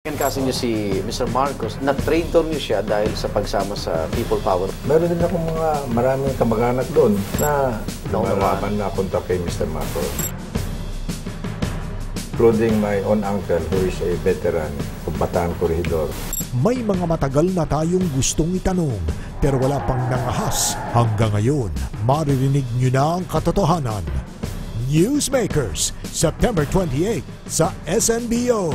Kasi niyo si Mr. Marcos, na-traitor niyo siya dahil sa pagsama sa People Power. Meron din akong maraming kamag-anak doon na Naunawan. malaman na punta kay Mr. Marcos. Including my own uncle who is a veteran of Bataan Corridor. May mga matagal na tayong gustong itanong pero wala pang nangahas hanggang ngayon. Maririnig nyo na ang katotohanan. Newsmakers, September 28 sa SNBO.